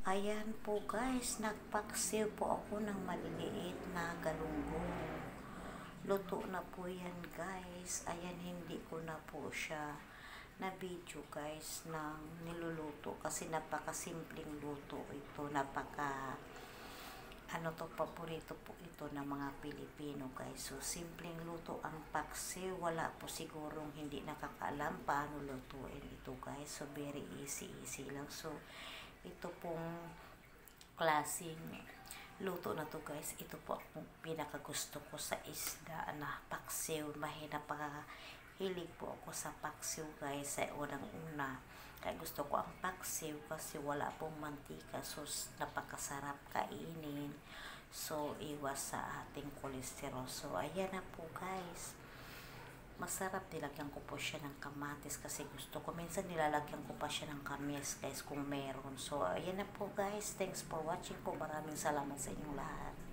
Ayan po guys, nagpaksiw po ako ng maliliit na galunggong. Luto na po yan guys. Ayan, hindi ko na po siya na video guys ng niluluto kasi napakasimpleng luto ito. Paborito po ito ng mga Pilipino guys. So, simpleng luto ang paksiw. Wala po sigurong hindi nakakaalam paano lutuin ito guys. So, very easy lang. So, ito pong klaseng luto na to guys. Ito po ang pinakagusto ko sa isda na paksiw. Hilig po ako sa paksiw guys sa unang-una. Kaya gusto ko ang paksiw kasi wala pong mantika. So, napakasarap kainin. So, iwas sa ating kolesterol. So, ayan na po guys. Masarap, nilagyan ko po siya ng kamatis kasi gusto ko. Minsan nilalagyan ko pa siya ng kamis guys kung meron. So, ayan na po guys. Thanks for watching po. Maraming salamat sa inyong lahat.